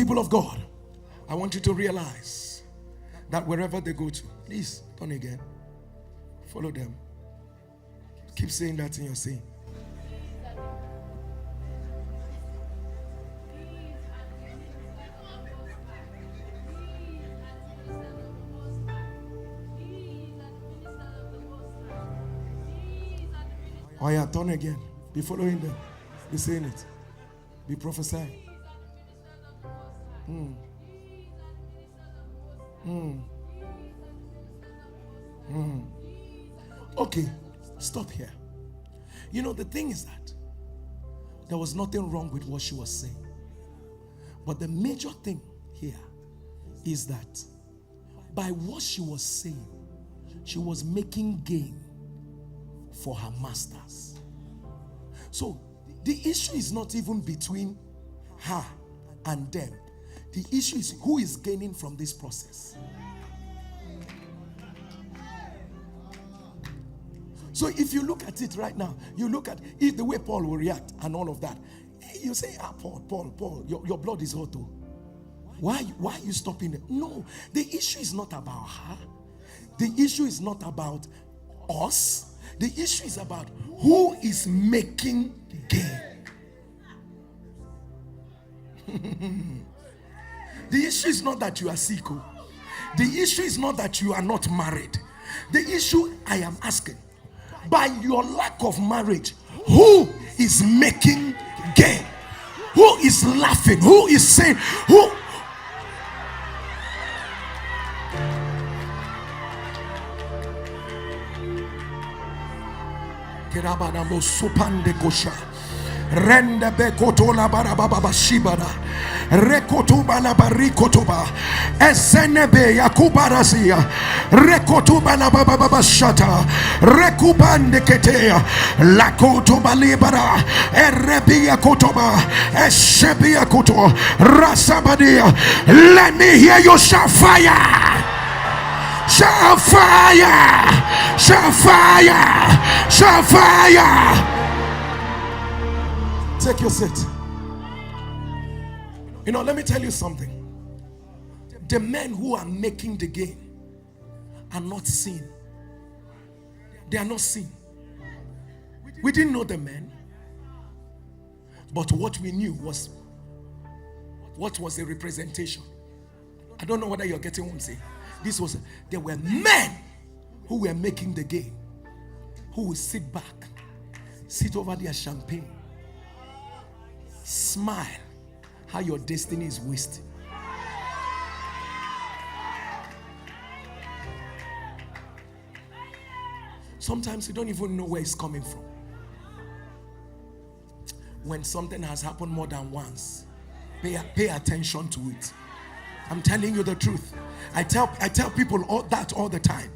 People of God, I want you to realize that wherever they go to, please turn again. Follow them. Keep saying that in your saying. Oh yeah, turn again. Be following them. Be saying it. Be prophesying. Okay, stop here. You know, the thing is that there was nothing wrong with what she was saying. But the major thing here is that by what she was saying, she was making gain for her masters. So the issue is not even between her and them. The issue is who is gaining from this process. So if you look at it right now, you look at it, the way Paul will react and all of that. You say, Paul, your blood is hot too. Why are you stopping it? No, the issue is not about her. The issue is not about us. The issue is about who is making gain. The issue is not that you are sick. The issue is not that you are not married. The issue I am asking, by your lack of marriage, who is making gain? Who is laughing? Who is saying, who? Rende bekotola barababa shibara rekotuba la barikotuba esenebe yakubarazia rekotuba la bababa shata rekubande ketea lakotuba libara erebia kotoba esebia koto rasabadia. Let me hear you shout fire. Shout fire. Shout fire. Shout fire. Take your seat. You know, let me tell you something. The men who are making the gain are not seen. They are not seen. We didn't know the men, but what we knew was what was the representation. I don't know whether you're getting what I'm saying. There were men who were making the gain, who would sit back, sit over their champagne, smile how your destiny is wasting. Sometimes you don't even know where it's coming from. When something has happened more than once, pay attention to it. I'm telling you the truth. I tell people all the time.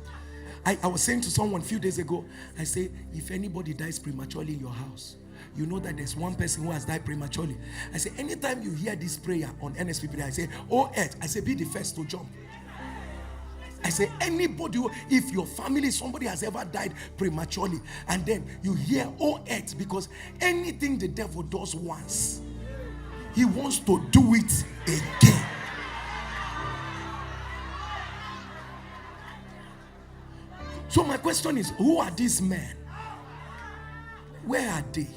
I was saying to someone a few days ago, I say, if anybody dies prematurely in your house, you know that there's one person who has died prematurely. I say, anytime you hear this prayer on NSPP, I say, oh Ed, I say, be the first to jump. I say, anybody, if your family, somebody has ever died prematurely, and then you hear, oh Ed, because anything the devil does once, he wants to do it again. So my question is, who are these men? Where are they?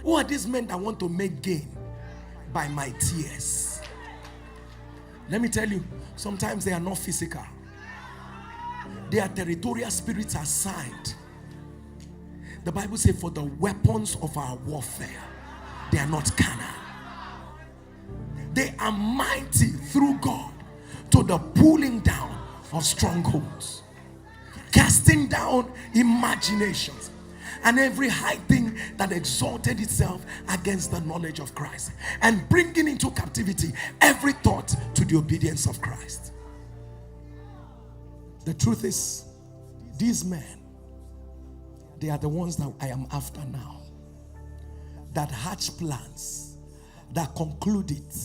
Who are these men that want to make gain by my tears? Let me tell you, sometimes they are not physical. They are territorial spirits assigned. The Bible says, for the weapons of our warfare, they are not carnal. They are mighty through God to the pulling down of strongholds, casting down imaginations, and every high thing that exalted itself against the knowledge of Christ, and bringing into captivity every thought to the obedience of Christ. The truth is, these men, they are the ones that I am after now, that hatch plans, that conclude it,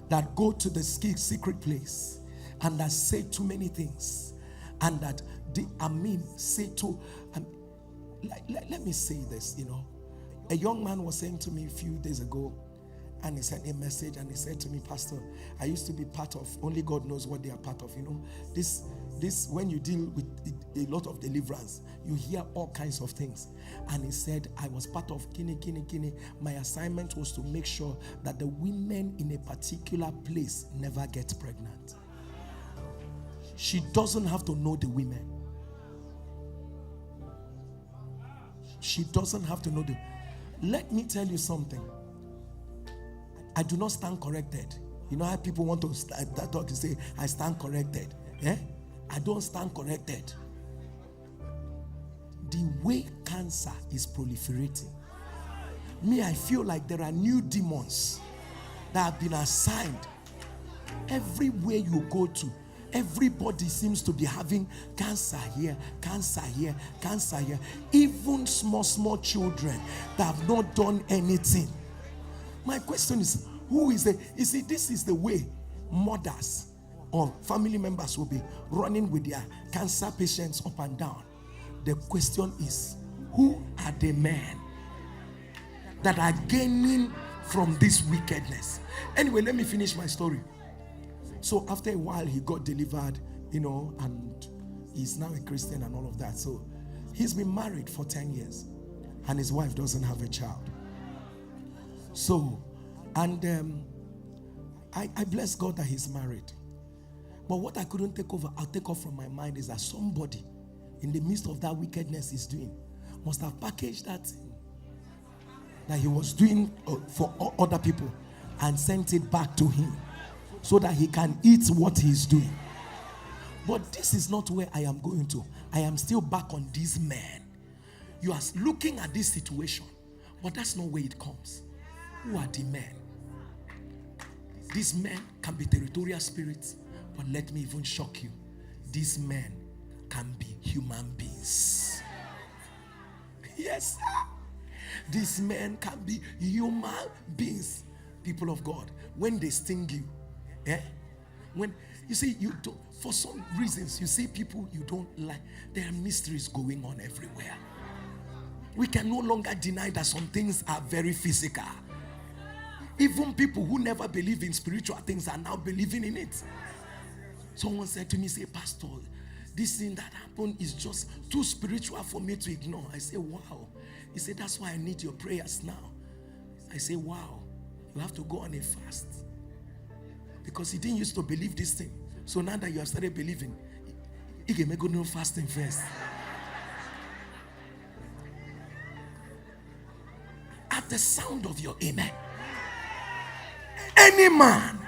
that go to the secret place, and that say too many things, and that say too. Let me say this, you know. A young man was saying to me a few days ago And he sent a message and he said to me, Pastor, I used to be part of, only God knows what they are part of. You know, this when you deal with a lot of deliverance, you hear all kinds of things. And he said, I was part of Kini. My assignment was to make sure that the women in a particular place never get pregnant. She doesn't have to know the women. She doesn't have to know the. Let me tell you something. I do not stand corrected. You know how people want to talk to say, I stand corrected. Eh? I don't stand corrected. The way cancer is proliferating, me, I feel like there are new demons that have been assigned. Everywhere you go to, everybody seems to be having cancer here, cancer here, cancer here. Even small children that have not done anything. My question is, who is the, you see, this is the way mothers or family members will be running with their cancer patients up and down. The question is, who are the men that are gaining from this wickedness? Anyway, let me finish my story. So after a while, he got delivered, you know, and he's now a Christian and all of that. So he's been married for 10 years and his wife doesn't have a child. So, and I bless God that he's married. But what I couldn't take off from my mind is that somebody in the midst of that wickedness he's doing must have packaged that thing that he was doing for other people and sent it back to him so that he can eat what he's doing. But this is not where I am going to. I am still back on these men. You are looking at this situation, but that's not where it comes. Who are the men? These men can be territorial spirits, but let me even shock you. These men can be human beings. Yes, sir. These men can be human beings. People of God, when they sting you, when you see, you don't, for some reasons, you see people you don't like, there are mysteries going on everywhere. We can no longer deny that some things are very physical. Even people who never believe in spiritual things are now believing in it. Someone said to me, say, Pastor, this thing that happened is just too spiritual for me to ignore. I say, wow. He said, that's why I need your prayers now. I say, wow, you have to go on a fast. Because he didn't used to believe this thing. So now that you have started believing, he can make no fasting first. At the sound of your amen, any man,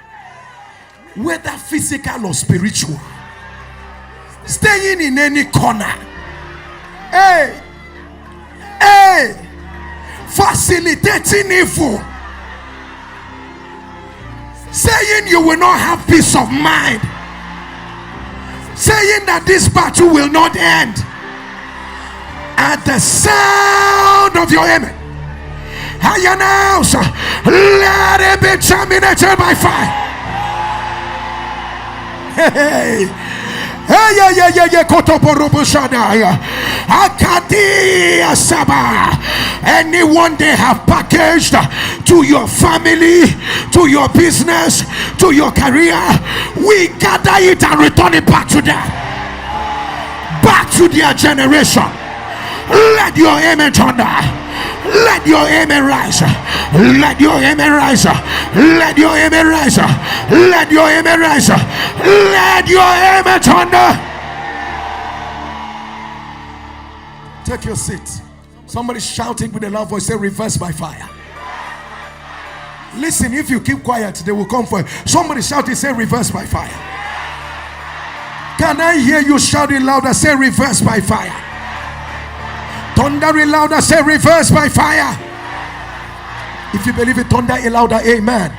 whether physical or spiritual, staying in any corner, facilitating evil, saying you will not have peace of mind, saying that this battle will not end, at the sound of your amen, I announce, let it be terminated by fire. Anyone they have packaged to your family, to your business, to your career, we gather it and return it back to them, back to their generation. Let your amen thunder. Let your amen rise. Let your amen rise. Let your amen rise. Let your amen rise. Let your amen thunder. Take your seat. Somebody shouting with a loud voice, say reverse by fire. Listen, if you keep quiet, they will come for you. Somebody shouting, say reverse by fire. Can I hear you shouting louder, say reverse by fire? Thundering louder, say reverse by fire. If you believe it, thunder a louder amen.